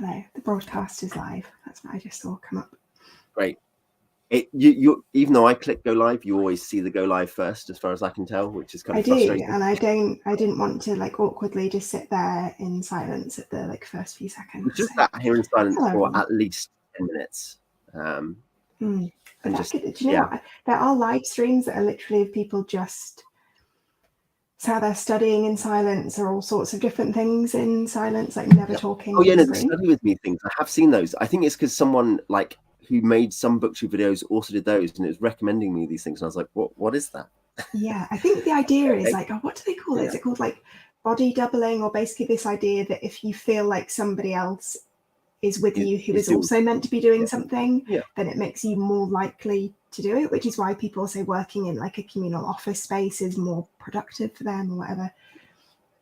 Hello. The broadcast is live. That's what I just saw come up. Great. You even though I click go live, you always see the go live first, as far as I can tell, which is kind of frustrating. And I didn't want to like awkwardly just sit there in silence at the like first few seconds. It's just that here in silence for at least 10 minutes. And just, do you know what? There are live streams that are literally of people just so they're studying in silence, or all sorts of different things in silence, like never talking. Oh yeah, no, the study with me things. I have seen those. I think it's because someone like who made some booktube videos also did those, and it was recommending me these things, and I was like, what is that? Yeah, I think the idea is like, what do they call it? Is it called like body doubling, or basically this idea that if you feel like somebody else is with you who is also meant to be doing something, then it makes you more likely to do it, which is why people say working in like a communal office space is more productive for them or whatever.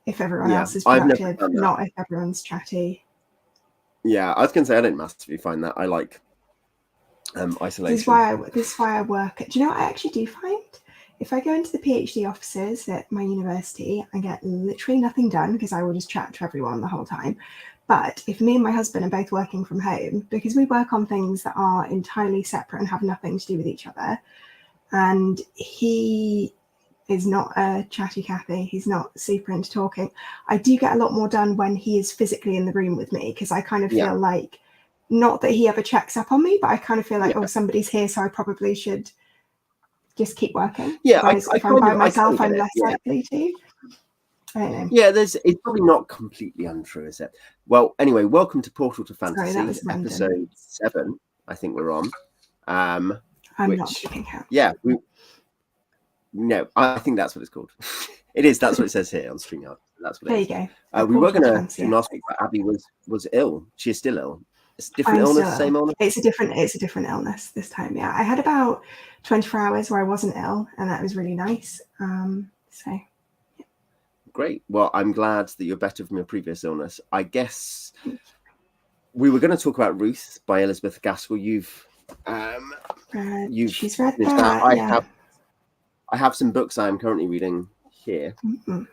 If everyone else is productive, not if everyone's chatty. Yeah, I was going to say I don't massively find that. I like isolation. This is why I work. Do you know what I actually do find? If I go into the PhD offices at my university, I get literally nothing done because I will just chat to everyone the whole time. But if me and my husband are both working from home, because we work on things that are entirely separate and have nothing to do with each other, and he is not a chatty Cathy, he's not super into talking, I do get a lot more done when he is physically in the room with me, because I kind of feel like, not that he ever checks up on me, but I kind of feel like, oh, somebody's here, so I probably should just keep working. Yeah, if I'm by myself, I'm less likely to. I don't know. Yeah, it's probably not completely untrue, is it? Well, anyway, welcome to Portal to Fantasy, episode 7. I think we're on. I'm not keeping count. Yeah, no, I think that's what it's called. It is. That's what it says here on StreamYard. That's what. There you go. We were going to do last week, but Abby was ill. She is still ill. It's a different illness, same illness. It's a different illness this time. Yeah, I had about 24 hours where I wasn't ill, and that was really nice. So. Great. Well, I'm glad that you're better from your previous illness. I guess we were going to talk about Ruth by Elizabeth Gaskell. She's read that. I have some books I am currently reading here. Mm-hmm.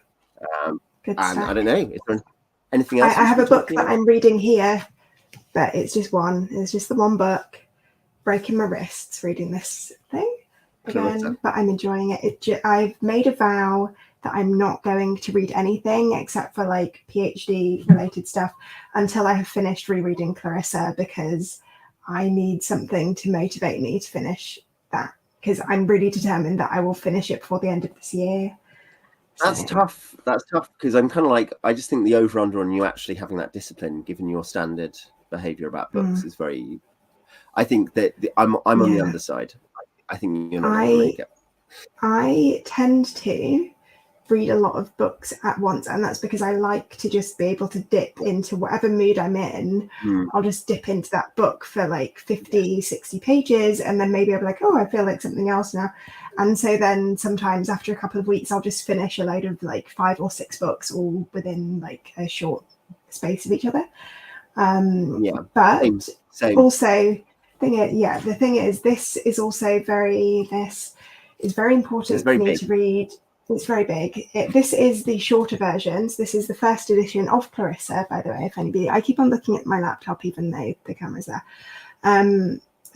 And I don't know. Is there anything else? I have a book that I'm reading here, but it's just one. It's just the one book. Breaking my wrists reading this thing again, Clarissa. But I'm enjoying it. I've made a vow that I'm not going to read anything except for like PhD related stuff until I have finished rereading Clarissa, because I need something to motivate me to finish that, because I'm really determined that I will finish it before the end of this year. That's tough. That's tough, because I'm kind of like, I just think the over-under on you actually having that discipline, given your standard behavior about books, is very... I think that I'm on the underside. I think you're not going to make it. I tend to read a lot of books at once, and that's because I like to just be able to dip into whatever mood I'm in. I'll just dip into that book for like 50, 60 pages, and then maybe I'll be like, oh, I feel like something else now. And so then sometimes after a couple of weeks, I'll just finish a load of like 5 or 6 books all within like a short space of each other. But same. Also, the thing is, this is very important for me to read. It's very big. This is the shorter versions. This is the first edition of Clarissa, by the way, if anybody... I keep on looking at my laptop even though the camera's there.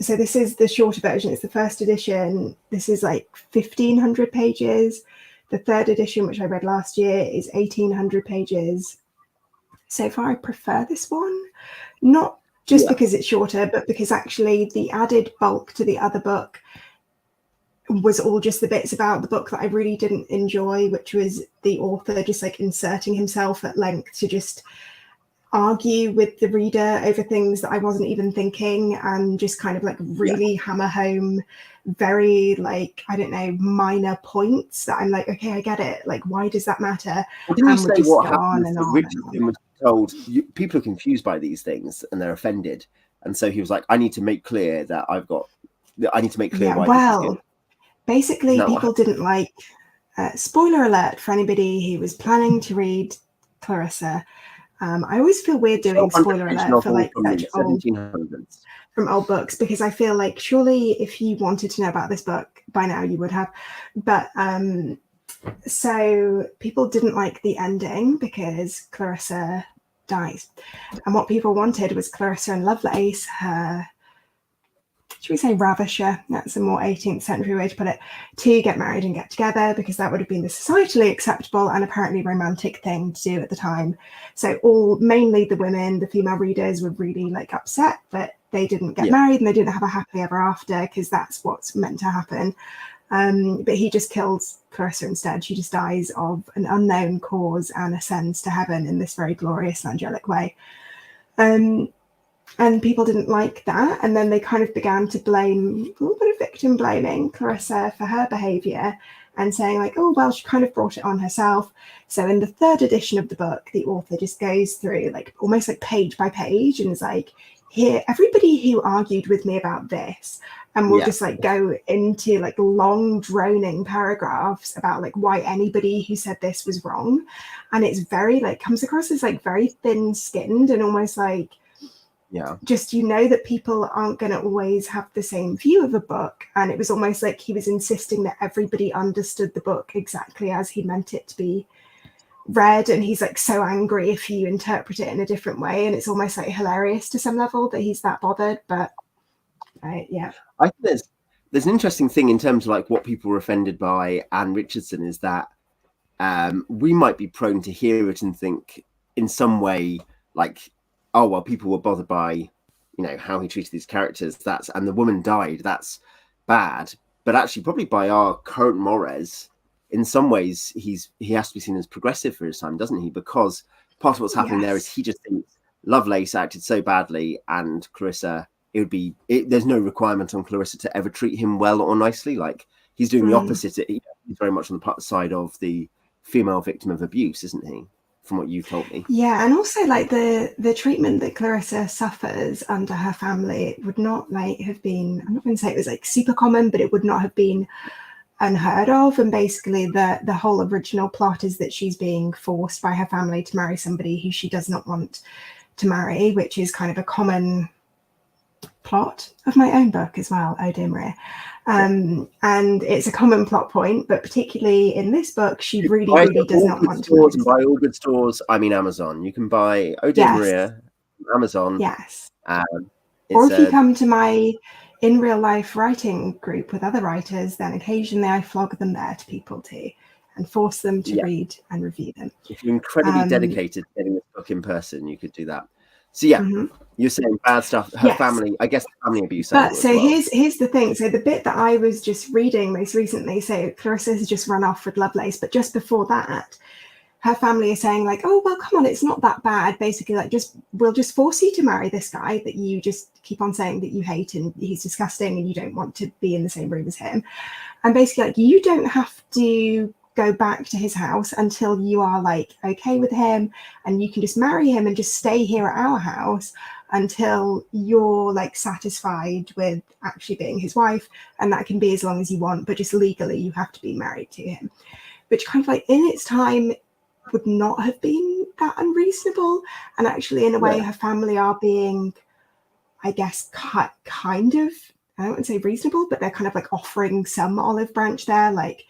So this is the shorter version. It's the first edition. This is like 1,500 pages. The third edition, which I read last year, is 1,800 pages. So far, I prefer this one. Not just because it's shorter, but because actually the added bulk to the other book was all just the bits about the book that I really didn't enjoy, which was the author just like inserting himself at length to just argue with the reader over things that I wasn't even thinking, and just kind of like really hammer home very like, I don't know, minor points that I'm like, okay, I get it. Like, why does that matter? Well, didn't you say what happened? Richardson was told people are confused by these things and they're offended, and so he was like, I need to make clear that I need to make clear why this is good. Basically, people didn't like, spoiler alert for anybody who was planning to read Clarissa. I always feel weird doing spoiler alert for like such old, from old books, because I feel like surely if you wanted to know about this book by now you would have. But so people didn't like the ending because Clarissa dies. And what people wanted was Clarissa and Lovelace, her, should we say ravisher, that's a more 18th century way to put it, to get married and get together, because that would have been the societally acceptable and apparently romantic thing to do at the time. So mainly the women, the female readers, were really like upset that they didn't get married and they didn't have a happily ever after, because that's what's meant to happen. But he just kills Clarissa instead. She just dies of an unknown cause and ascends to heaven in this very glorious angelic way. And people didn't like that. And then they kind of began to blame, a little bit of victim blaming Clarissa for her behaviour and saying like, oh, well, she kind of brought it on herself. So in the third edition of the book, the author just goes through like almost like page by page and is like, here, everybody who argued with me about this, and we'll just like go into like long droning paragraphs about like why anybody who said this was wrong. And it's very like, comes across as like very thin skinned and almost like, just, you know, that people aren't going to always have the same view of a book. And it was almost like he was insisting that everybody understood the book exactly as he meant it to be read. And he's like so angry if you interpret it in a different way. And it's almost like hilarious to some level that he's that bothered. But I think there's an interesting thing in terms of like what people were offended by Anne Richardson is that we might be prone to hear it and think in some way like, oh, well, people were bothered by, you know, how he treated these characters. And the woman died. That's bad. But actually, probably by our current mores, in some ways, he has to be seen as progressive for his time, doesn't he? Because part of what's happening there is he just thinks Lovelace acted so badly, and Clarissa, there's no requirement on Clarissa to ever treat him well or nicely. Like he's doing the opposite. He's very much on the side of the female victim of abuse, isn't he? From what you told me. Yeah, and also like the treatment that Clarissa suffers under her family would not like have been, I'm not going to say it was like super common, but it would not have been unheard of. And basically the whole original plot is that she's being forced by her family to marry somebody who she does not want to marry, which is kind of a common plot of my own book as well, Oh Dear Maria. And it's a common plot point, but particularly in this book, she really does not want to. And buy all good stores. I mean, Amazon. You can buy Oh Dear Maria, Amazon. Yes. Or if you come to my in real life writing group with other writers, then occasionally I flog them there to people too and force them to read and review them. If you're incredibly dedicated to getting this book in person, you could do that. So you're saying bad stuff. Her family, I guess, family abuse. But so here's the thing. So the bit that I was just reading most recently, so Clarissa has just run off with Lovelace, but just before that, her family is saying like, oh well, come on, it's not that bad. Basically, like we'll just force you to marry this guy that you just keep on saying that you hate and he's disgusting and you don't want to be in the same room as him. And basically, like you don't have to go back to his house until you are like okay with him, and you can just marry him and just stay here at our house until you're like satisfied with actually being his wife, and that can be as long as you want, but just legally you have to be married to him, which kind of like in its time would not have been that unreasonable. And actually in a way her family are being, I guess, kind of, I don't want to say reasonable, but they're kind of like offering some olive branch there, like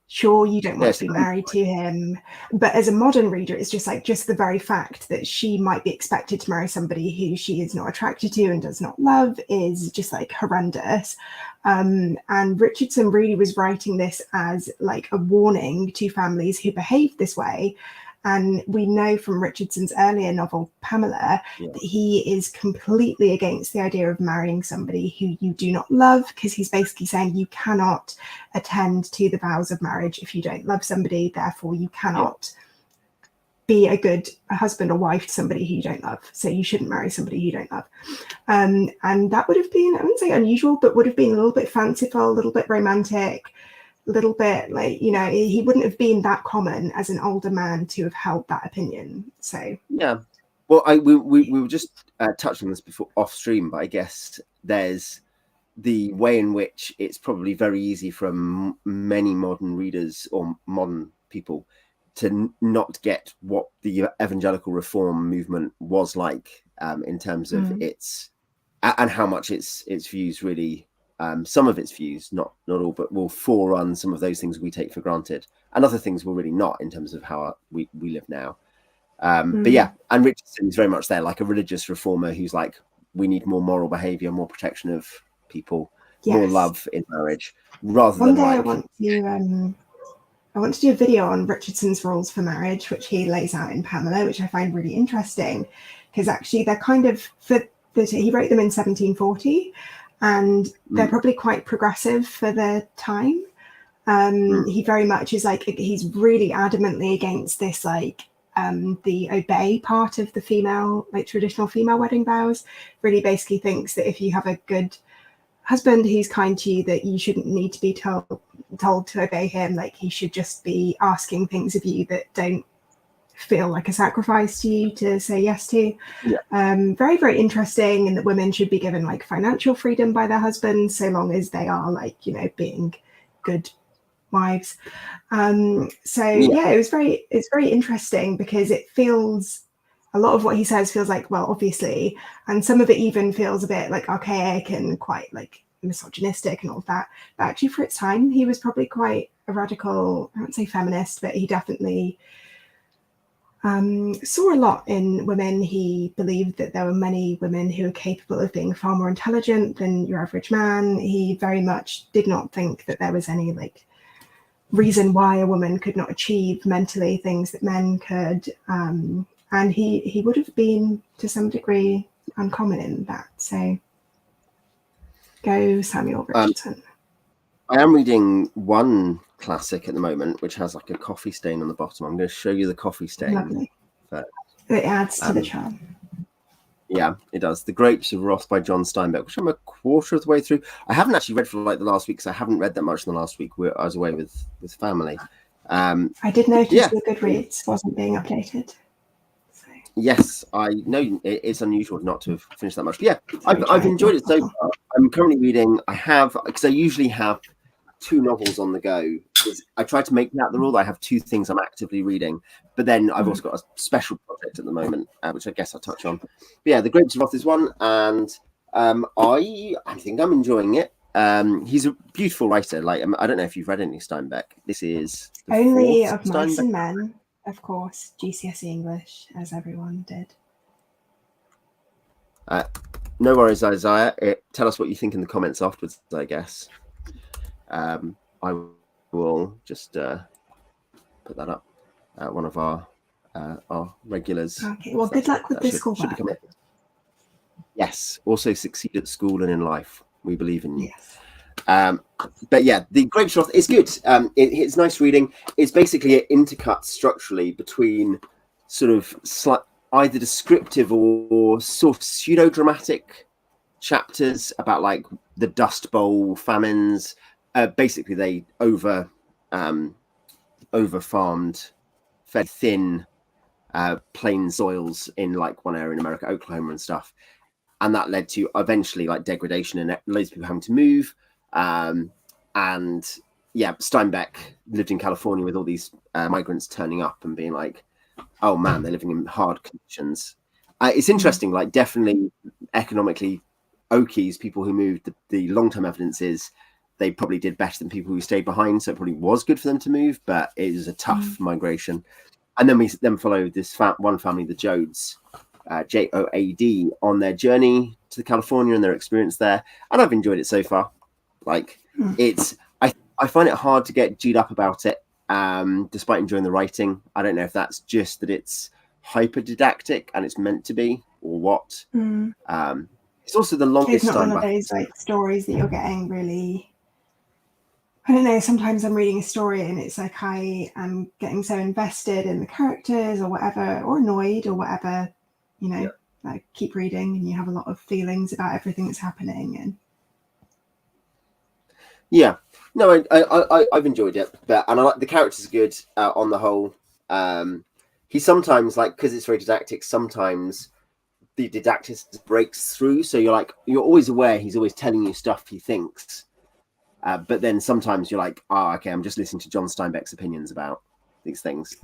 sure, you don't want to be married to him, but as a modern reader, it's just like just the very fact that she might be expected to marry somebody who she is not attracted to and does not love is just like horrendous. And Richardson really was writing this as like a warning to families who behave this way. And we know from Richardson's earlier novel, Pamela, that he is completely against the idea of marrying somebody who you do not love, because he's basically saying you cannot attend to the vows of marriage if you don't love somebody. Therefore, you cannot be a good husband or wife to somebody who you don't love. So you shouldn't marry somebody you don't love. And that would have been, I wouldn't say unusual, but would have been a little bit fanciful, a little bit romantic, little bit like, you know, he wouldn't have been that common as an older man to have held that opinion. So well, we were just touching this before off stream, but I guess there's the way in which it's probably very easy for many modern readers or modern people to not get what the evangelical reform movement was like in terms of its and how much its views really some of its views, not all, but will forerun some of those things we take for granted, and other things will really not in terms of how we live now. But yeah, and Richardson is very much there, like a religious reformer who's like, we need more moral behaviour, more protection of people, more love in marriage, rather One than day like. I want to do a video on Richardson's rules for marriage, which he lays out in Pamela, which I find really interesting, because actually they're kind of he wrote them in 1740, and they're probably quite progressive for the time. He very much is like, he's really adamantly against this, like the obey part of the female, like traditional female wedding vows. Really basically thinks that if you have a good husband who's kind to you, that you shouldn't need to be told to obey him. Like, he should just be asking things of you that don't feel like a sacrifice to you to say yes to. Very, very interesting, and that women should be given like financial freedom by their husbands, so long as they are like, being good wives. It's very interesting, because it feels, a lot of what he says feels like, well, obviously, and some of it even feels a bit like archaic and quite like misogynistic and all of that. But actually, for its time, he was probably quite a radical, I wouldn't say feminist, but he definitely saw a lot in women. He believed that there were many women who were capable of being far more intelligent than your average man. He very much did not think that there was any like reason why a woman could not achieve mentally things that men could. And he would have been, to some degree, uncommon in that. So go Samuel Richardson. I am reading one classic at the moment, which has like a coffee stain on the bottom. I'm going to show you the coffee stain. Lovely. It adds to the charm. Yeah, it does. The Grapes of Wrath by John Steinbeck, which I'm a quarter of the way through. I haven't actually read for like the last week, because I haven't read that much in the last week. I was away with family. I did notice the Goodreads wasn't being updated. Yes, I know it's unusual not to have finished that much. But yeah, I've enjoyed it so far. I'm currently reading. Because I usually have 2 novels on the go. I try to make that the rule that I have 2 things I'm actively reading. But then I've also got a special project at the moment, which I guess I'll touch on. But yeah, The Grapes of Wrath is one, and I think I'm enjoying it. He's a beautiful writer. Like, I don't know if you've read any Steinbeck. This is only of Mice and Men. Of course, GCSE English, as everyone did. No worries, Isaiah. Tell us what you think in the comments afterwards, I guess. I will just put that up. One of our regulars. Okay, well, good luck with the schoolwork. Yes, also succeed at school and in life. We believe in you. Yes. But yeah, The Grapes of Wrath is good. It's nice reading. It's basically an intercut structurally between sort of either descriptive or sort of pseudo-dramatic chapters about like the Dust Bowl famines. Basically, they over-farmed, fed thin plain soils in like one area in America, Oklahoma and stuff. And that led to eventually like degradation and loads of people having to move. And yeah, Steinbeck lived in California with all these migrants turning up and being like, oh man, they're living in hard conditions. It's interesting, like definitely economically, Okies, people who moved, the long-term evidence is they probably did better than people who stayed behind. So it probably was good for them to move, but it was a tough migration. And then we followed this one family, the Joads, Joad, on their journey to California and their experience there. And I've enjoyed it so far. Like I find it hard to get G'd up about it, despite enjoying the writing. I don't know if that's just that it's hyper didactic and it's meant to be, or what. It's also the longest. It's not one of those like stories that you're getting really. I don't know. Sometimes I'm reading a story and it's like I am getting so invested in the characters or whatever, or annoyed or whatever. You know, like keep reading and you have a lot of feelings about everything that's happening. And yeah, no, I've enjoyed it, and I like the characters are good on the whole. He sometimes, like, because it's very didactic, sometimes the didactic breaks through, so you're always aware he's always telling you stuff he thinks, but then sometimes you're like, okay, I'm just listening to John Steinbeck's opinions about these things.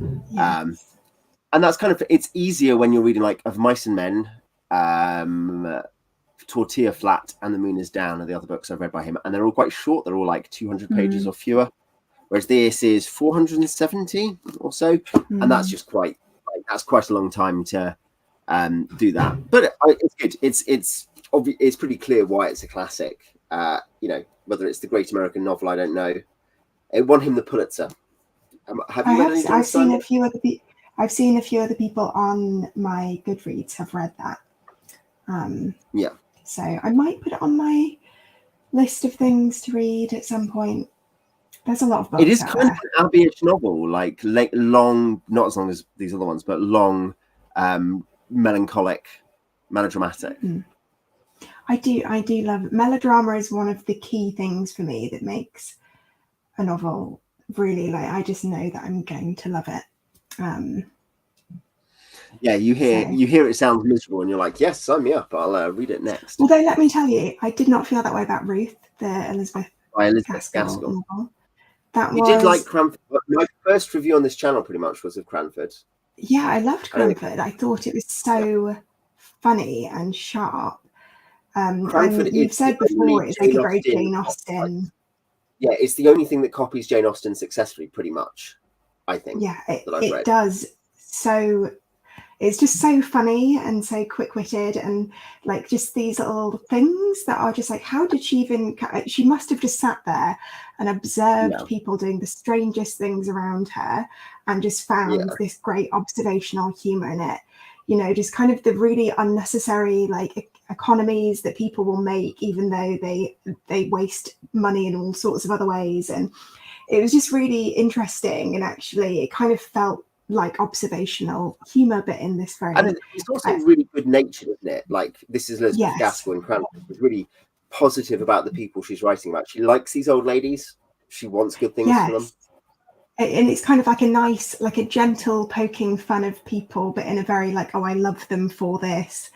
And that's kind of, it's easier when you're reading like Of Mice and Men, Tortilla Flat, and The Moon is Down are the other books I've read by him, and they're all quite short. They're all like 200 pages or fewer, whereas this is 470 or so, and that's just quite that's quite a long time to do that. But it's good. It's pretty clear why it's a classic. Whether it's the Great American Novel, I don't know. It won him the Pulitzer. Have you read anything? I've seen a few other people on my Goodreads have read that. So I might put it on my list of things to read at some point. There's a lot of books. It is kind of an Abi-ish novel, like long, not as long as these other ones, but long, melancholic, melodramatic. I do love it. Melodrama is one of the key things for me that makes a novel really, like, I just know that I'm going to love it. You hear it sounds miserable, and you're like, yes, sign me up. I'll read it next. Although, let me tell you, I did not feel that way about Ruth, the Elizabeth Gaskell novel. You did like Cranford. My first review on this channel pretty much was of Cranford. Yeah, I loved Cranford. I thought it was so funny and sharp. And you've said before, it's like a very Jane Austen. Yeah, it's the only thing that copies Jane Austen successfully, pretty much, I think. Yeah, it does. So it's just so funny and so quick-witted, and like just these little things that are just like, how did she even, she must have just sat there and observed people doing the strangest things around her and just found this great observational humor in it. Just kind of the really unnecessary like economies that people will make, even though they waste money in all sorts of other ways. And it was just really interesting, and actually it kind of felt like observational humor, but in this very, and it's also really good natured, isn't it? Like, this is Elizabeth Gaskell in Cranford, who's really positive about the people she's writing about. She likes these old ladies. She wants good things for them. And it's kind of like a nice, like a gentle poking fun of people, but in a very like, oh, I love them for this,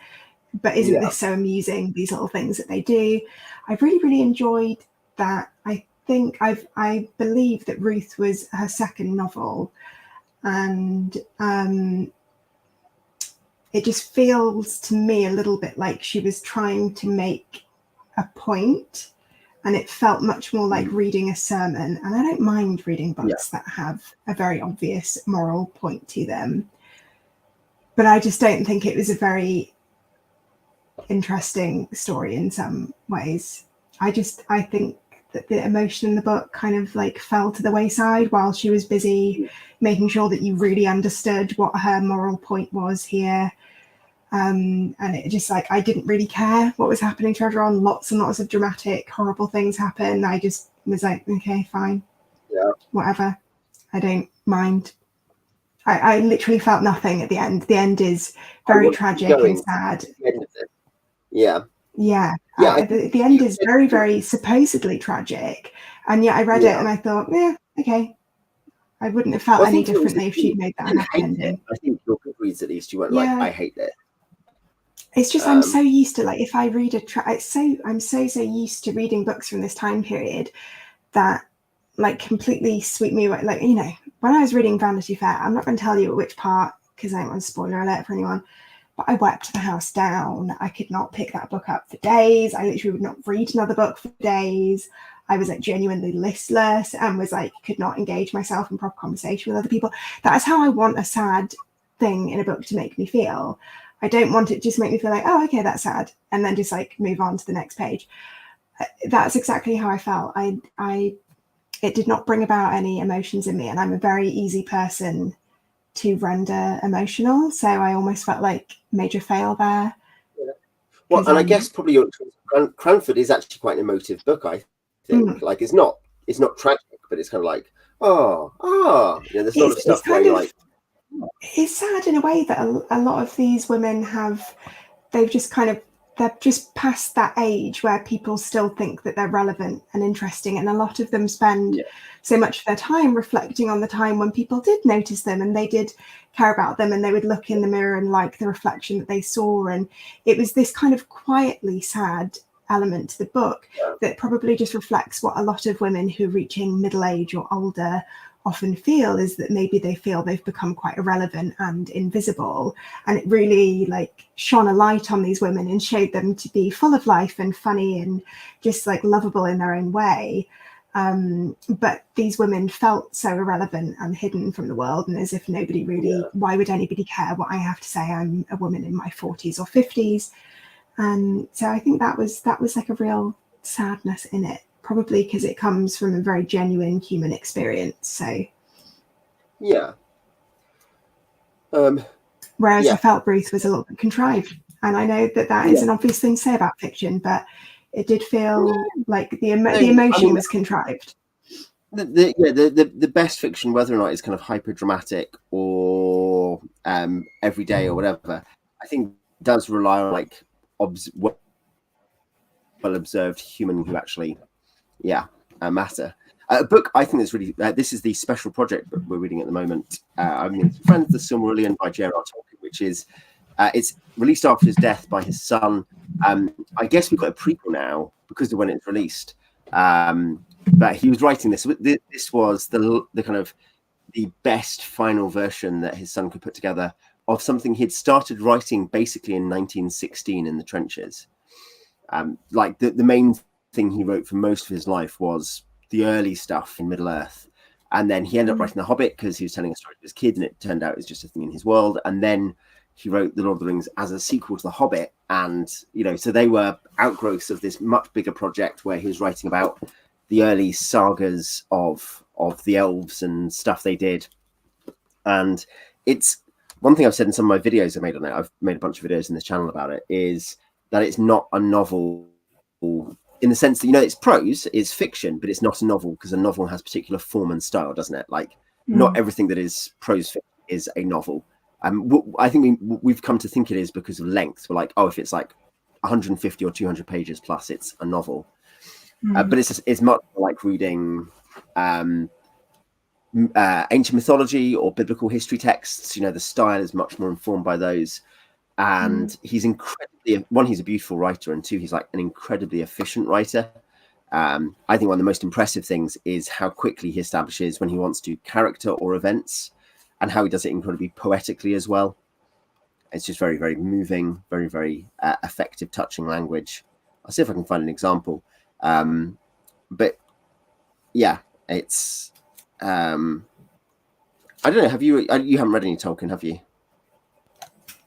but isn't this so amusing, these little things that they do. I really, really enjoyed that. I believe that Ruth was her second novel, and it just feels to me a little bit like she was trying to make a point, and it felt much more like reading a sermon. And I don't mind reading books that have a very obvious moral point to them, but I just don't think it was a very interesting story in some ways. I think that the emotion in the book kind of like fell to the wayside while she was busy making sure that you really understood what her moral point was here. And it just like, I didn't really care what was happening to everyone. Lots and lots of dramatic, horrible things happen. I just was like, okay, fine, whatever. I don't mind. I literally felt nothing at the end. The end is very tragic and sad. The end is very, very supposedly tragic, and yet I read it and I thought, okay. I wouldn't have felt any differently if she'd made that happy ending. I think your Goodreads, at least, you weren't like, I hate this. It's just I'm so used to, like, if I read I'm so used to reading books from this time period that like completely sweep me away. Like, when I was reading Vanity Fair, I'm not going to tell you which part because I don't want to spoiler alert for anyone, but I wept the house down. I could not pick that book up for days. I literally would not read another book for days. I was like genuinely listless and was like, could not engage myself in proper conversation with other people. That is how I want a sad thing in a book to make me feel. I don't want it just make me feel like, oh, okay, that's sad, and then just like move on to the next page. That's exactly how I felt. It did not bring about any emotions in me, and I'm a very easy person to render emotional, so I almost felt like major fail there. Well, and I guess probably Cranford is actually quite an emotive book, I think. Like, it's not tragic, but it's kind of like, there's a lot of stuff where you're like, it's sad in a way that a lot of these women they're just past that age where people still think that they're relevant and interesting, and a lot of them spend so much of their time reflecting on the time when people did notice them and they did care about them, and they would look in the mirror and like the reflection that they saw. And it was this kind of quietly sad element to the book that probably just reflects what a lot of women who are reaching middle age or older often feel, is that maybe they feel they've become quite irrelevant and invisible, and it really like shone a light on these women and showed them to be full of life and funny and just like lovable in their own way. But these women felt so irrelevant and hidden from the world, and as if nobody really, why would anybody care what I have to say? I'm a woman in my 40s or 50s. And so I think that was like a real sadness in it, probably because it comes from a very genuine human experience. So whereas I felt Ruth was a little bit contrived, and I know that is an obvious thing to say about fiction, but it did feel like the emotion was contrived. The best fiction, whether or not it's kind of hyper dramatic or everyday or whatever, I think does rely on like well observed human who actually matter. A book I think that's really this is the special project book we're reading at the moment. Friends, the Silmarillion by J.R.R. Tolkien, which is it's released after his death by his son. I guess we've got a prequel now because of when it's released. But he was writing this. This was the kind of the best final version that his son could put together of something he'd started writing basically in 1916 in the trenches. Like the main thing he wrote for most of his life was the early stuff in Middle Earth, and then he ended up writing The Hobbit because he was telling a story to his kid, and it turned out it was just a thing in his world. And then he wrote The Lord of the Rings as a sequel to The Hobbit, and so they were outgrowths of this much bigger project where he was writing about the early sagas of the elves and stuff they did. And it's one thing I've said in some of my videos I made on it. I've made a bunch of videos in this channel about it. Is that it's not a novel in the sense that it's prose, it's fiction, but it's not a novel because a novel has particular form and style, doesn't it? Like not everything that is prose fiction is a novel. I think we've come to think it is because of length. We're like, oh, if it's like 150 or 200 pages plus, it's a novel. But it's much like reading ancient mythology or biblical history texts. The style is much more informed by those. And he's incredibly, one, he's a beautiful writer, and two, he's like an incredibly efficient writer. I think one of the most impressive things is how quickly he establishes when he wants to character or events, and how he does it incredibly poetically as well. It's just very, very moving, very, very effective, touching language. I'll see if I can find an example. But yeah, it's I don't know. You haven't read any Tolkien, have you?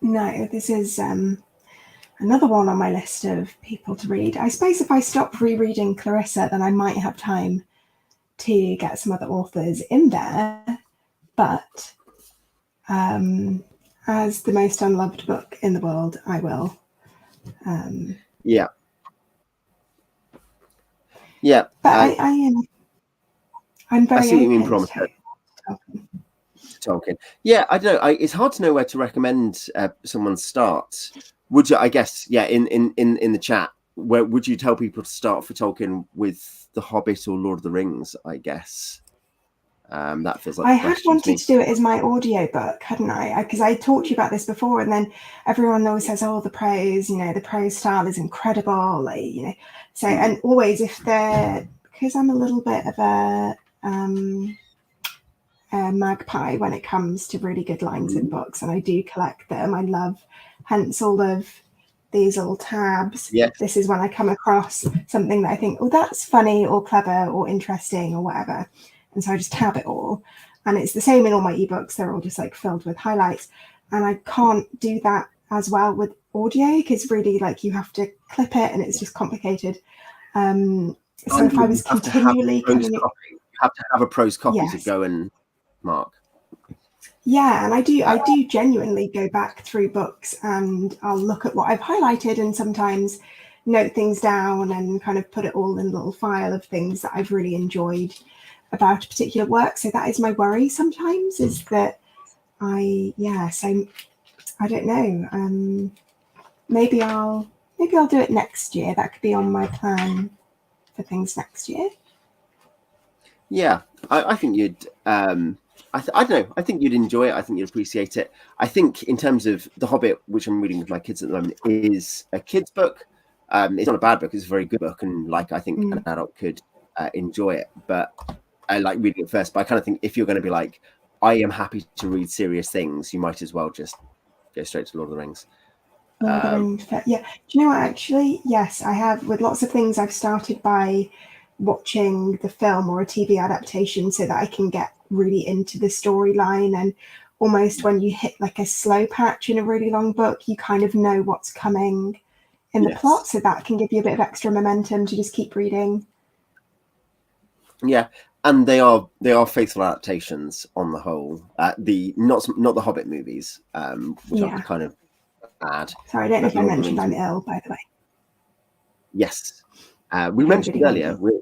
No, this is another one on my list of people to read. I suppose if I stop rereading Clarissa, then I might have time to get some other authors in there. But as the most unloved book in the world, I will. Yeah. But I'm very. I see what you mean, Promise. Tolkien. Yeah, I don't know. It's hard to know where to recommend someone start. Would you? I guess, in the chat, where would you tell people to start for Tolkien with The Hobbit or Lord of the Rings? I guess that feels like I had wanted to do it as my audiobook, hadn't I? Because I talked to you about this before, and then everyone always says, "Oh, the prose, the prose style is incredible." Like, so and always if they're because I'm a little bit of a magpie when it comes to really good lines in books, and I do collect them. I love hence all of these little tabs. This is when I come across something that I think, oh, that's funny or clever or interesting or whatever, and so I just tab it all. And it's the same in all my ebooks. They're all just like filled with highlights, and I can't do that as well with audio because really like you have to clip it and it's just complicated. So if I was continually you have to have a prose copy to go and mark. Yeah, and I do genuinely go back through books and I'll look at what I've highlighted and sometimes note things down and kind of put it all in a little file of things that I've really enjoyed about a particular work. So that is my worry sometimes, is that so I don't know. Maybe I'll do it next year. That could be on my plan for things next year. Yeah, I think you'd I don't know. I think you'd enjoy it. I think you'd appreciate it. I think in terms of The Hobbit, which I'm reading with my kids at the moment, is a kid's book. It's not a bad book. It's a very good book, and like I think an adult could enjoy it. But I like reading it first. But I kind of think if you're going to be like, I am happy to read serious things, you might as well just go straight to Lord of the Rings. Yeah. Do you know what? Actually, yes, I have. With lots of things, I've started by watching the film or a TV adaptation so that I can get really into the storyline. And almost when you hit like a slow patch in a really long book, you kind of know what's coming in the plot, so that can give you a bit of extra momentum to just keep reading. Yeah, and they are faithful adaptations on the whole. The not the Hobbit movies, which are kind of bad. Sorry, I don't know if I mentioned I'm ill, by the way. Yes, we mentioned earlier. We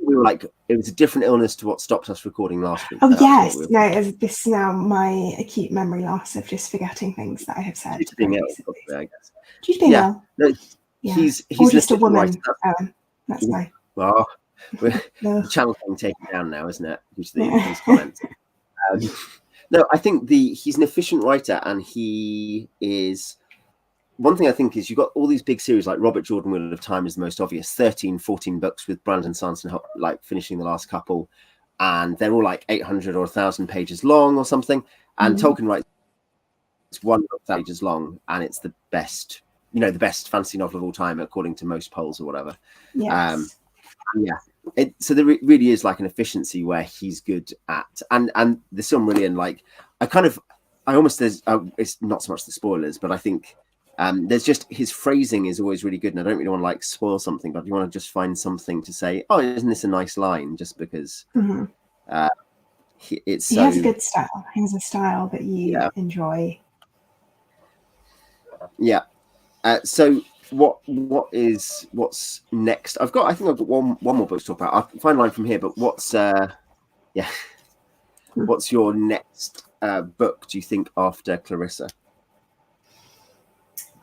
were like, it was a different illness to what stopped us recording last week. Oh yes, no, this is now my acute memory loss of just forgetting things that I have said. Due to being ill, probably, I guess. Due to being ill. No, he's or just a woman. Writer. That's fine. Well, the channel's being taken down now, isn't it? Due to these comments. No, I think he's an efficient writer, and he is. One thing I think is you've got all these big series like Robert Jordan Wheel of Time is the most obvious, 13, 14 books with Brandon Sanderson like finishing the last couple, and they're all like 800 or 1,000 pages long or something. And Tolkien writes 1,000 pages long, and it's the best, the best fantasy novel of all time according to most polls or whatever. Yes. So there really is like an efficiency where he's good at, and the Silmarillion, like it's not so much the spoilers, but I think there's just his phrasing is always really good, and I don't really want to like spoil something, but you want to just find something to say, oh, isn't this a nice line, just because he has a good style. He has a style that you enjoy. So what's next? I think I've got one more book to talk about. I'll find a line from here, but what's your next book, do you think, after Clarissa?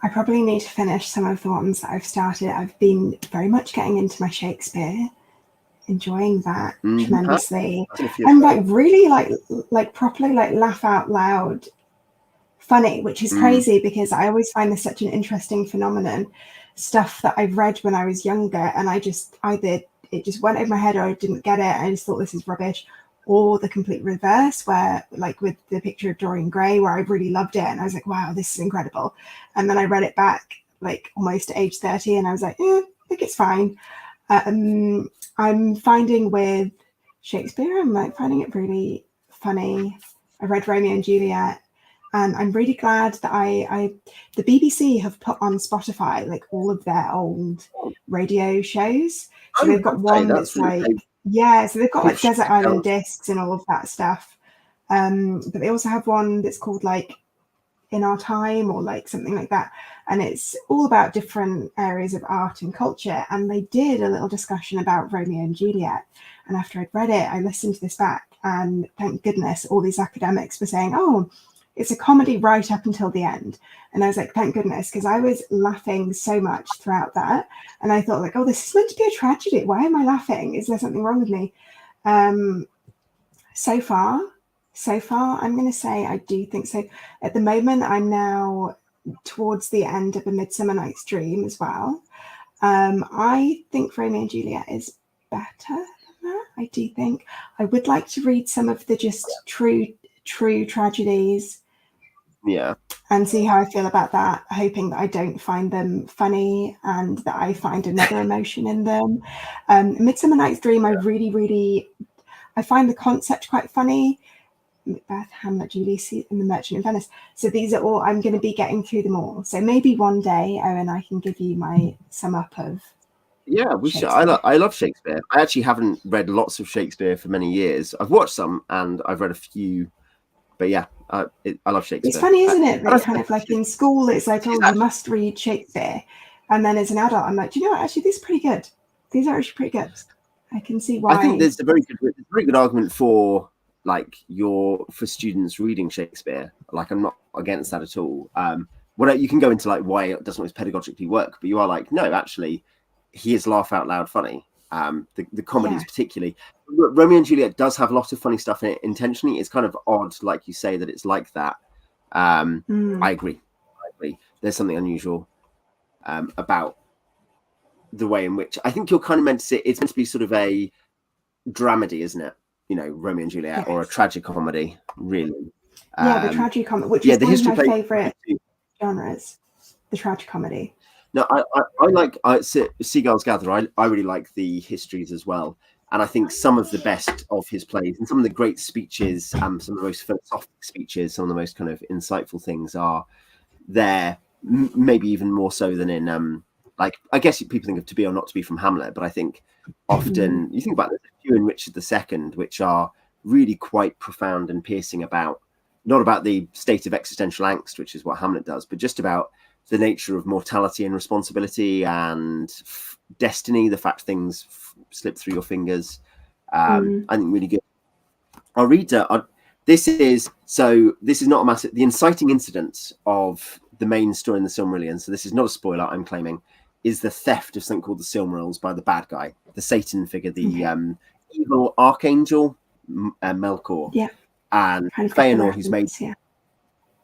I probably need to finish some of the ones that I've started. I've been very much getting into my Shakespeare, enjoying that tremendously. I'm like really like properly like laugh out loud funny, which is crazy because I always find this such an interesting phenomenon. Stuff that I've read when I was younger, and I just it just went over my head, or I didn't get it. I just thought this is rubbish. Or the complete reverse, where like with the Picture of Dorian Gray, where I really loved it and I was like, wow, this is incredible. And then I read it back like almost at age 30 and I was like, I think it's fine. I'm finding with Shakespeare, I'm like finding it really funny. I read Romeo and Juliet, and I'm really glad that the BBC have put on Spotify like all of their old radio shows. So they've got one that's like, so they've got like Desert Island Discs and all of that stuff. But they also have one that's called like In Our Time or like something like that. And it's all about different areas of art and culture. And they did a little discussion about Romeo and Juliet. And after I'd read it, I listened to this back, and thank goodness all these academics were saying, oh, it's a comedy right up until the end. And I was like, thank goodness, because I was laughing so much throughout that. And I thought like, oh, this is meant to be a tragedy. Why am I laughing? Is there something wrong with me? So far, I'm going to say I do think so. At the moment, I'm now towards the end of A Midsummer Night's Dream as well. I think Romeo and Juliet is better than that. I do think. I would like to read some of the just true tragedies. And see how I feel about that, hoping that I don't find them funny and that I find another emotion in them. Midsummer Night's Dream, I find the concept quite funny. Macbeth, Hamlet, Julius, and The Merchant of Venice. So these are all, I'm going to be getting through them all. So maybe one day, Owen, I can give you my sum up of. Yeah, we should. I love Shakespeare. I actually haven't read lots of Shakespeare for many years. I've watched some and I've read a few. But yeah, I love Shakespeare. It's funny, isn't it? That kind of like in school, it's like, oh, you must read Shakespeare. And then as an adult, I'm like, do you know what? Actually, these are pretty good. These are actually pretty good. I can see why. I think there's a very good argument for for students reading Shakespeare. Like, I'm not against that at all. You can go into like why it doesn't always pedagogically work, but you are like, no, actually, he is laugh out loud funny. The comedies particularly. Romeo and Juliet does have a lot of funny stuff in it intentionally. It's kind of odd, like you say, that it's like that. I agree. There's something unusual about the way in which I think you're kind of meant to see it's meant to be sort of a dramedy, isn't it? Romeo and Juliet, or a tragic comedy, really. The tragic comedy, which is one of my favourite genres, the tragic comedy. No, I like Seagulls Gather. I really like the histories as well. And I think some of the best of his plays and some of the great speeches, some of the most philosophic speeches, some of the most kind of insightful things are there, maybe even more so than in, like, I guess people think of To Be or Not to Be from Hamlet, but I think often you think about the few in Richard II, which are really quite profound and piercing about, not about the state of existential angst, which is what Hamlet does, but just about the nature of mortality and responsibility and destiny, the fact things slip through your fingers. I think really good. I'll read. This is not a massive. The inciting incident of the main story in the Silmarillion, so this is not a spoiler, I'm claiming, is the theft of something called the Silmarils by the bad guy, the Satan figure, the evil archangel Melkor. Yeah. And Feanor, who's made.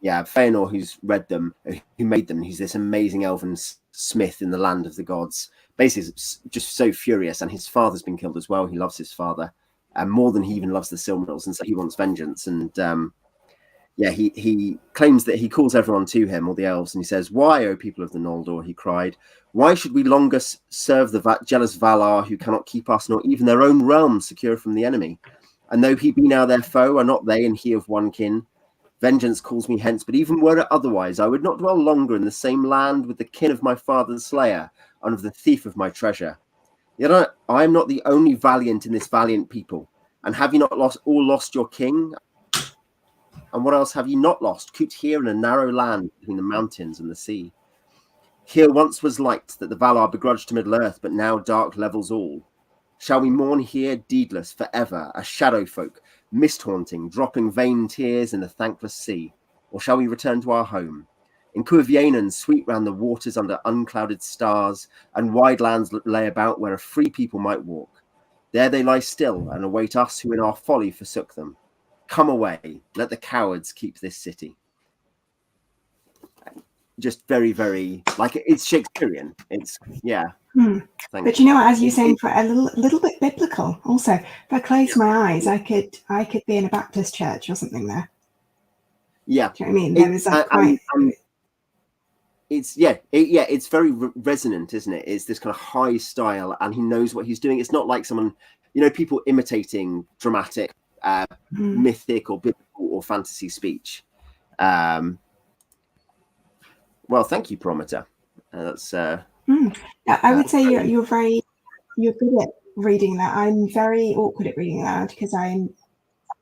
Yeah, Feanor, who's read them, who made them, he's this amazing elven smith in the land of the gods. Basically, just so furious, and his father's been killed as well. He loves his father, and more than he even loves the Silmarils, and so he wants vengeance. And he claims that he calls everyone to him, all the elves, and he says, "Why, O people of the Noldor," he cried, "why should we longer serve the jealous Valar, who cannot keep us nor even their own realm secure from the enemy? And though he be now their foe, are not they and he of one kin? Vengeance calls me hence, but even were it otherwise, I would not dwell longer in the same land with the kin of my father's slayer and of the thief of my treasure. Yet I am not the only valiant in this valiant people. And have you not lost your king? And what else have you not lost, cooped here in a narrow land between the mountains and the sea? Here once was light that the Valar begrudged to Middle-earth, but now dark levels all. Shall we mourn here deedless forever, as shadow folk, mist-haunting, dropping vain tears in the thankless sea? Or shall we return to our home? In Cuivienan, sweet round the waters under unclouded stars, and wide lands lay about where a free people might walk. There they lie still, and await us who in our folly forsook them. Come away, let the cowards keep this city." Just very, very, like, it's Shakespearean. It's, yeah. But you know what, as you're saying, for a little bit biblical also. If I close my eyes, I could be in a Baptist church or something there. Yeah. Do you know what I mean? There was like quite... it's very resonant, isn't it? It's this kind of high style, and he knows what he's doing. It's not like someone, people imitating dramatic, mythic or biblical or fantasy speech. Well, thank you, Prometer. That's. I would say you're good at reading that. I'm very awkward at reading aloud because the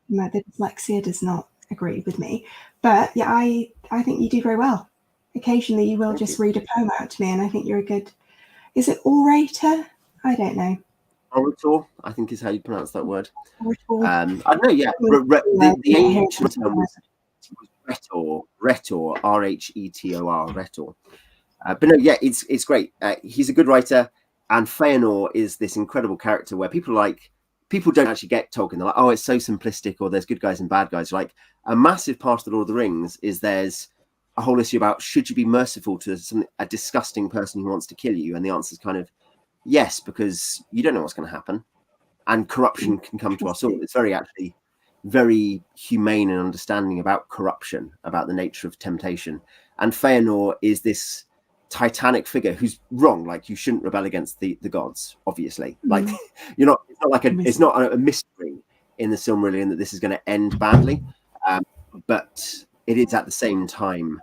dyslexia does not agree with me. But yeah, I think you do very well. Occasionally, you will just read a poem out to me, and I think you're a good. Is it orator? I don't know. Orator, I think is how you pronounce that word. Orator. I don't know. Yeah, the ancient term was Rhetor, R-H-E-T-O-R, Rhetor. But no, yeah, it's great. He's a good writer, and Feanor is this incredible character where people don't actually get Tolkien. They're like, oh, it's so simplistic, or there's good guys and bad guys. Like, a massive part of the Lord of the Rings is there's a whole issue about should you be merciful to a disgusting person who wants to kill you, and the answer is kind of yes, because you don't know what's going to happen, and corruption can come to us all. It's very humane and understanding about corruption, about the nature of temptation. And Feanor is this titanic figure who's wrong. Like, you shouldn't rebel against the gods, obviously. Like, it's not a mystery in the Silmarillion that this is going to end badly, but it is at the same time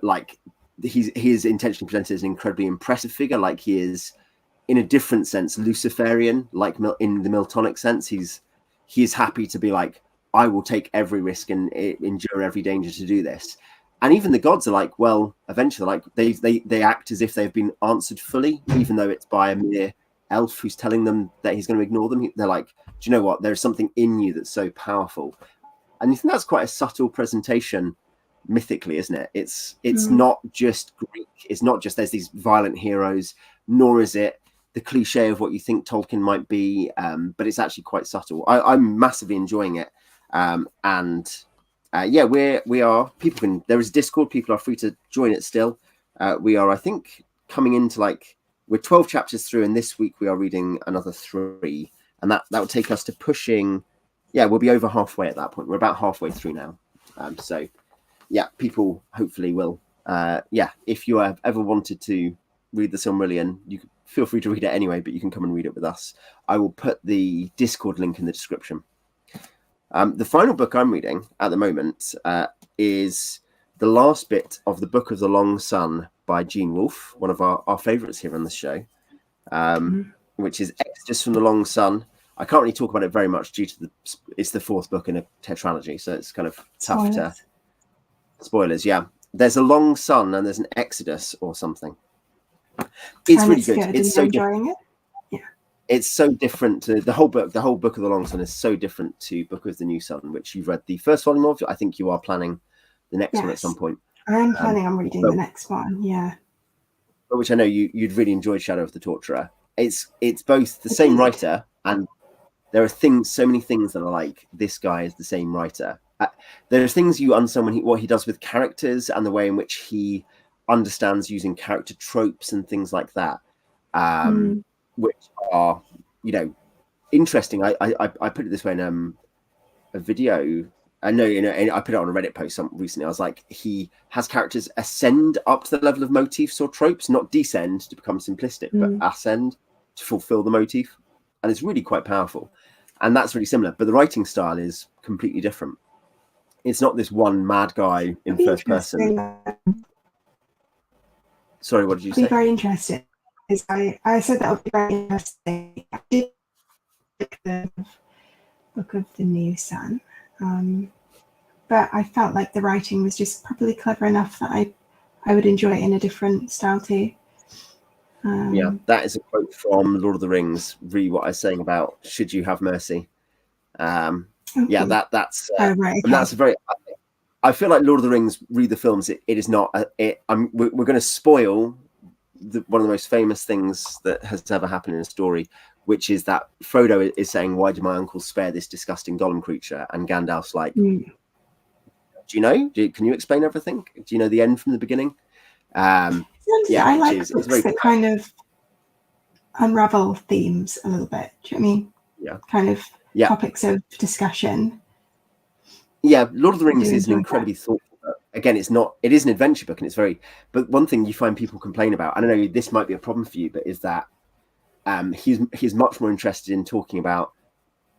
like he is intentionally presented as an incredibly impressive figure. Like, he is, in a different sense, Luciferian, like in the Miltonic sense. He is happy to be like, I will take every risk and endure every danger to do this. And even the gods are like, well, eventually, like, they act as if they've been answered fully, even though it's by a mere elf who's telling them that he's going to ignore them. They're like, do you know what? There's something in you that's so powerful. And you think that's quite a subtle presentation mythically, isn't it? It's not just Greek. It's not just there's these violent heroes, nor is it the cliche of what you think Tolkien might be, but it's actually quite subtle. I'm massively enjoying it. We are. People can. There is Discord. People are free to join it still. We are, I think, coming into we're 12 chapters through, and this week we are reading another 3, and that will take us to pushing. Yeah, we'll be over halfway at that point. We're about halfway through now. So, yeah, people hopefully will. If you have ever wanted to read the Silmarillion, you can feel free to read it anyway, but you can come and read it with us. I will put the Discord link in the description. The final book I'm reading at the moment is the last bit of the Book of the Long Sun by Gene Wolfe, one of our favourites here on the show, which is Exodus from the Long Sun. I can't really talk about it very much due to it's the fourth book in a tetralogy, so it's kind of tough to... Spoilers, yeah. There's a long sun and there's an exodus or something. It's really good. It's so enjoying it. Yeah. It's so different to the whole book. The whole Book of the Long Sun is so different to Book of the New Sun, which you've read the first volume of. I think you are planning the next one at some point. I am planning on reading the next one, yeah. But which I know you'd really enjoyed Shadow of the Torturer. It's both the same writer, and there are so many things that are like, this guy is the same writer. There's things you understand what he does with characters and the way in which he understands using character tropes and things like that, which are, interesting. I put it this way in a video. I know, I put it on a Reddit post recently. I was like, he has characters ascend up to the level of motifs or tropes, not descend to become simplistic, but ascend to fulfill the motif. And it's really quite powerful. And that's really similar. But the writing style is completely different. It's not this one mad guy in first person. Sorry, what did you say? Be very interesting. I said that would be very interesting. I did the Book of the New Sun, but I felt like the writing was just probably clever enough that I would enjoy it in a different style too. Yeah, that is a quote from Lord of the Rings. Really, what I was saying about should you have mercy. Yeah, that's right, and that's a very. I feel like Lord of the Rings. Read the films. It is not. We're going to spoil one of the most famous things that has ever happened in a story, which is that Frodo is saying, "Why did my uncle spare this disgusting Gollum creature?" And Gandalf's like, "Do you know? Can you explain everything? Do you know the end from the beginning?" Yeah, I like books that kind of unravel themes a little bit. Do you know what I mean? Yeah, kind of. Topics of discussion. Yeah, Lord of the Rings is an incredibly thoughtful book. Again, it is an adventure book, and it's very. But one thing you find people complain about, I don't know, this might be a problem for you, but is that he's much more interested in talking about,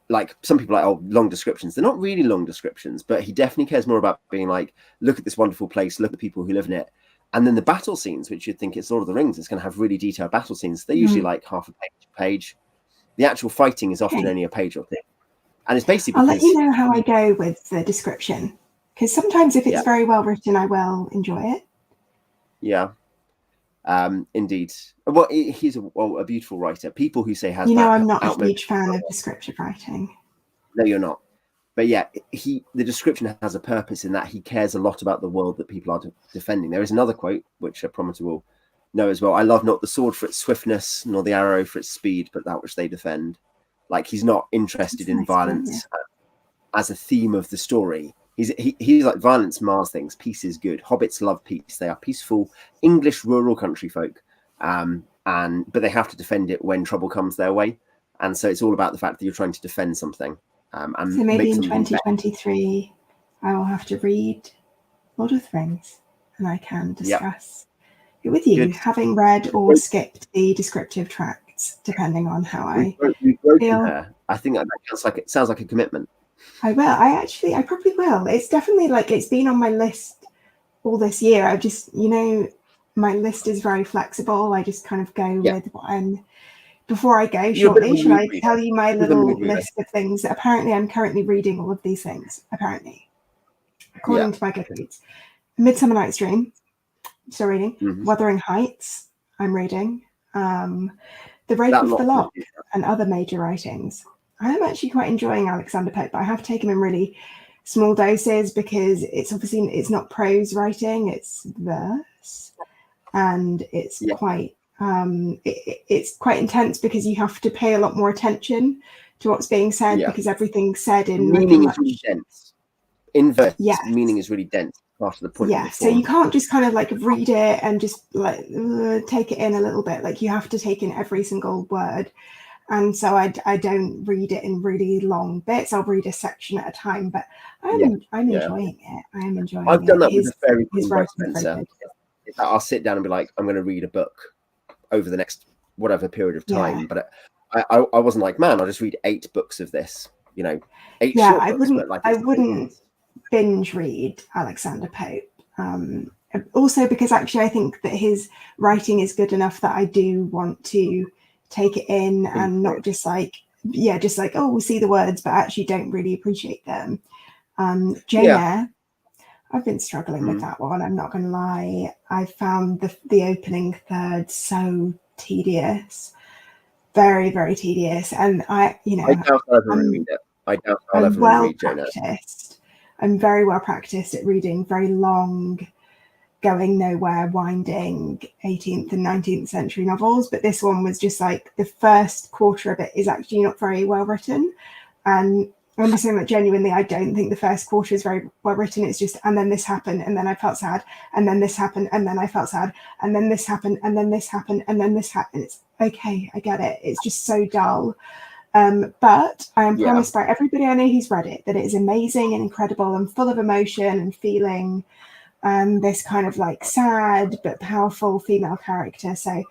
like, some people are like, oh, long descriptions. They're not really long descriptions, but he definitely cares more about being like, look at this wonderful place, look at the people who live in it, and then the battle scenes, which you'd think it's Lord of the Rings, it's going to have really detailed battle scenes. They're usually like half a page. The actual fighting is often only a page or thing. And it's basically I'll let you know how I go with the description, because sometimes if it's very well written, I will enjoy it. Yeah, indeed. Well, he's a beautiful writer. People who say has I'm not a huge fan of descriptive writing. No, you're not. But yeah, the description has a purpose in that he cares a lot about the world that people are defending. There is another quote which I promise will know as well. I love not the sword for its swiftness, nor the arrow for its speed, but that which they defend. Like, he's not interested in violence as a theme of the story. He's like, violence mars things. Peace is good. Hobbits love peace. They are peaceful English rural country folk, but they have to defend it when trouble comes their way. And so it's all about the fact that you're trying to defend something. And so maybe in 2023, I will have to read Lord of the Rings, and I can discuss it with you, having read or skipped the descriptive tracts, depending on how I feel. I think that sounds like a commitment. I will. I probably will. It's definitely it's been on my list all this year. I just, my list is very flexible. I just kind of go with what I'm. Before I go shortly, should I tell you my little list of things that apparently I'm currently reading all of these things, apparently, according to my Goodreads. Midsummer Night's Dream, still reading. Wuthering Heights, I'm reading. The Rape of the Lock and other major writings. I'm actually quite enjoying Alexander Pope, but I have taken him really small doses because it's not prose writing, it's verse, and it's quite it's quite intense because you have to pay a lot more attention to what's being said because everything's said in meaning is really dense. In verse, meaning is really dense. Part of the point. Yeah, so you can't just kind of read it and just take it in a little bit. Like, you have to take in every single word. And so I don't read it in really long bits. I'll read a section at a time, but I'm enjoying it. I am enjoying it. I've done that with a Fairy Queen by Spencer. I'll sit down and be like, I'm going to read a book. over the next whatever period of time. But I wasn't like, man, I'll just read 8 books of this, 8 short books. I wouldn't binge read Alexander Pope. Also because actually I think that his writing is good enough that I do want to take it in and not just like, oh, we'll see the words, but actually don't really appreciate them. Jane Eyre, I've been struggling with that one, I'm not going to lie. I found the opening third so tedious. Very, very tedious. And I doubt I'll ever read it. I doubt I'll ever read Jane Eyre. I'm very well practiced at reading very long, going nowhere, winding 18th and 19th century novels. But this one was just like the first quarter of it is actually not very well written. And I'm saying that genuinely, I don't think the first quarter is very well written. It's just, and then this happened, and then I felt sad, and then this happened, and then I felt sad, and then this happened, and then this happened, and then this happened. It's okay, I get it. It's just so dull. But I am promised by everybody I know who's read it that it is amazing and incredible and full of emotion and feeling. This kind of like sad but powerful female character. So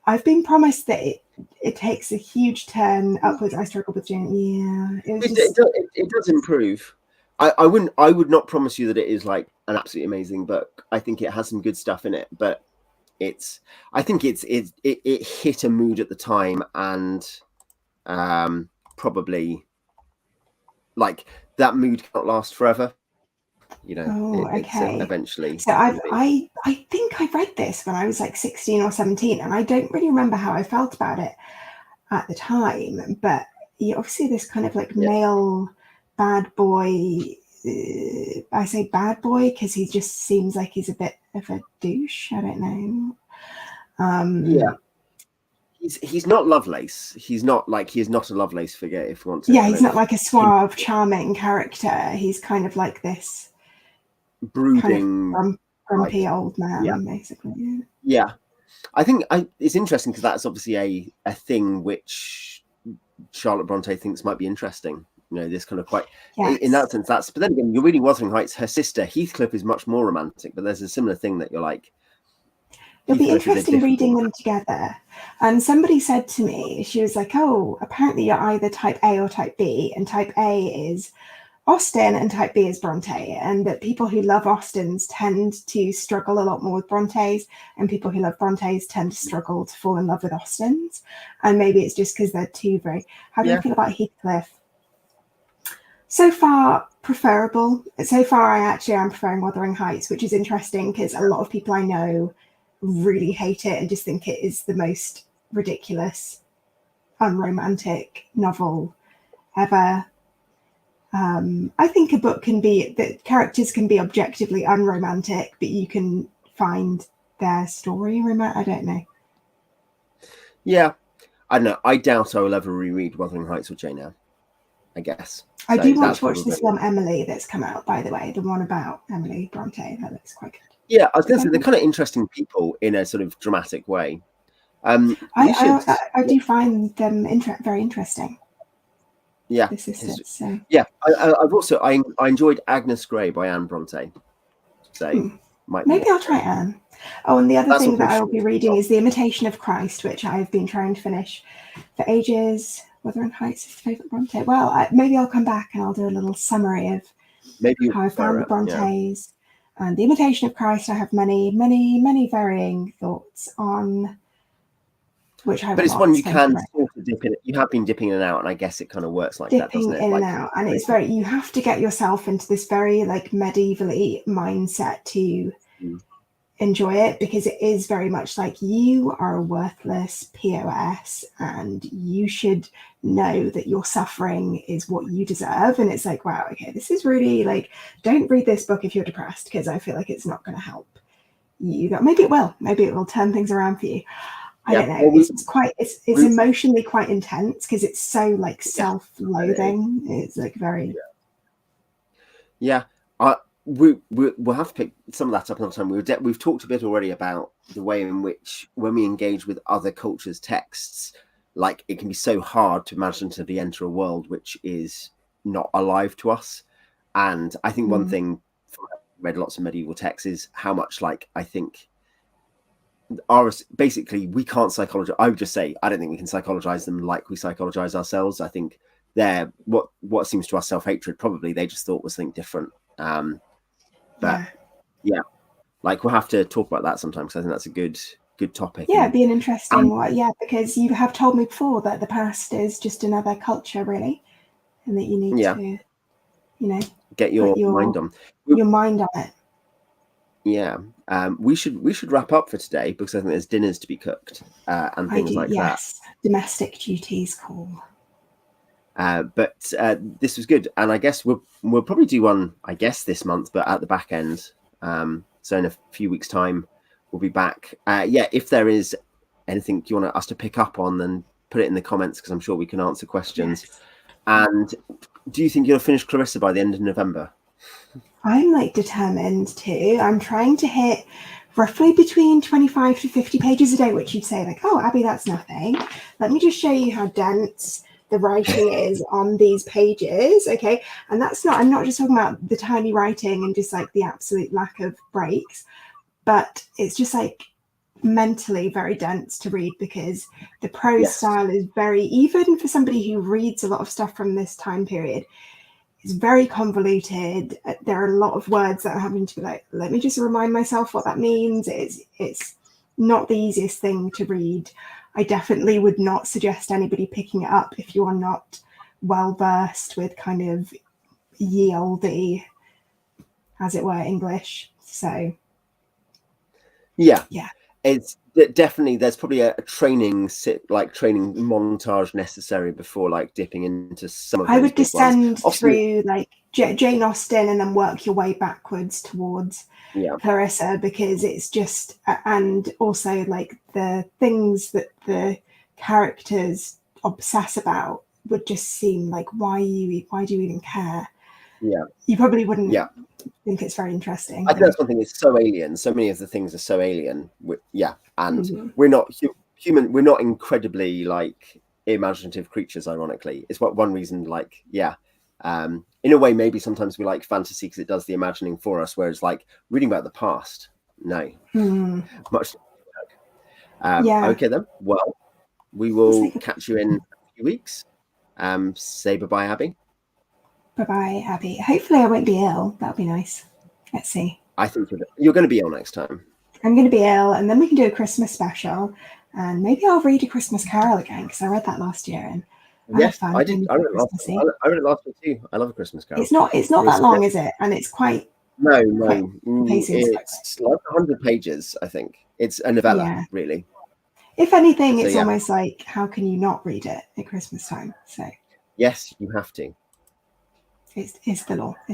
I've been promised that it takes a huge turn upwards. I struggle with Jane. It does improve. I would not promise you that it is like an absolutely amazing book. I think it has some good stuff in it, but I think it hit a mood at the time, and probably like that mood cannot last forever. Okay. Eventually. So I think I read this when I was like 16 or 17, and I don't really remember how I felt about it at the time. But obviously this kind of like male bad boy. I say bad boy because he just seems like he's a bit of a douche. I don't know. He's not Lovelace. He's not a Lovelace figure, if you want to. Yeah, he's not like a suave, charming character. He's kind of like this brooding, kind of grumpy old man, basically. Yeah. I think it's interesting because that's obviously a thing which Charlotte Bronte thinks might be interesting. This kind of quite in that sense. But then again, you're reading Wuthering Heights. Her sister Heathcliff is much more romantic, but there's a similar thing that you're like. It'll be interesting reading them together. And somebody said to me, she was like, oh, apparently you're either type A or type B, and type A is Austen and type B is Bronte, and that people who love Austens tend to struggle a lot more with Brontes, and people who love Brontes tend to struggle to fall in love with Austens. And maybe it's just because they're two very... How do you feel about Heathcliff? So far, preferable. So far, I actually am preferring Wuthering Heights, which is interesting because a lot of people I know really hate it and just think it is the most ridiculous, unromantic novel ever. I think a book can be that characters can be objectively unromantic, but you can find their story I don't know. Yeah, I don't know. I doubt I will ever reread Wuthering Heights or Jane Eyre, I guess. I do want to watch this one, Emily, that's come out, by the way, the one about Emily Bronte. That looks quite good. Yeah, I was going to say they're kind of interesting people in a sort of dramatic way. I do find them very interesting. Yeah, I've also I enjoyed Agnes Grey by Anne Bronte. So maybe I'll try Anne. Oh, and the other thing that I will be reading is The Imitation of Christ, which I've been trying to finish for ages. Wuthering Heights is favourite Bronte. Well, maybe I'll come back and I'll do a little summary of how I found the Brontes. Yeah. And The Imitation of Christ, I have many, many, many varying thoughts on. But it's one you can sort of dip in. You have been dipping in and out, and I guess it kind of works like that, doesn't it? Dipping in and out, and it's very. You have to get yourself into this very like medievally mindset to enjoy it, because it is very much like you are a worthless POS, and you should know that your suffering is what you deserve. And it's like, wow, okay, this is really like. Don't read this book if you're depressed, because I feel like it's not going to help you. Maybe it will. Maybe it will turn things around for you. I don't know. It's emotionally quite intense because it's so like self-loathing. It's like very. Yeah, we'll have to pick some of that up another time. We've talked a bit already about the way in which when we engage with other cultures' texts, like it can be so hard to imaginatively enter a world which is not alive to us. And I think one thing, I've read lots of medieval texts, is how much like I think basically we can't psychologize. I would just say I don't think we can psychologize them like we psychologize ourselves. I think they're what seems to us self-hatred, probably they just thought was something different. But yeah, like we'll have to talk about that sometime, because I think that's a good topic. Yeah, it'd be an interesting one. Yeah, because you have told me before that the past is just another culture, really, and that you need to, get your mind on it. Yeah, we should wrap up for today, because I think there's dinners to be cooked and things like that. Domestic duties call. But this was good, and I guess we'll probably do one, I guess, this month, but at the back end. So in a few weeks' time, we'll be back. If there is anything you want us to pick up on, then put it in the comments, because I'm sure we can answer questions. Yes. And do you think you'll finish Clarissa by the end of November? I'm determined to. I'm trying to hit roughly between 25 to 50 pages a day, which you'd say oh, Abby, that's nothing. Let me just show you how dense the writing is on these pages. Okay. And I'm not just talking about the tiny writing and just the absolute lack of breaks, but it's just mentally very dense to read, because the prose style is very, even for somebody who reads a lot of stuff from this time period, it's very convoluted. There are a lot of words that I'm having to be let me just remind myself what that means. It's not the easiest thing to read. I definitely would not suggest anybody picking it up if you are not well versed with kind of ye olde, as it were, English. So yeah, it's definitely, there's probably a training montage necessary before dipping into some of those. I would descend through Jane Austen and then work your way backwards towards Clarissa, because it's just, and also the things that the characters obsess about would just seem why do you even care? You probably wouldn't think it's very interesting. I think that's one thing, it's so alien. So many of the things are so alien. And we're not human. We're not incredibly imaginative creatures, ironically. It's one reason in a way, maybe sometimes we like fantasy because it does the imagining for us, whereas reading about the past, no. Much. Okay then. Well, we will catch you in a few weeks. Say bye-bye, Abby. Bye-bye, Abby. Hopefully I won't be ill. That'll be nice. Let's see. I think you're going to be ill next time. I'm going to be ill, and then we can do a Christmas special, and maybe I'll read A Christmas Carol again, because I read that last year, and I did. I read it last year too. I love A Christmas Carol. It's not that long, is it? And it's quite it's 100 pages. I think it's a novella, really. If anything, it's almost how can you not read it at Christmas time? So yes, you have to. It's the law.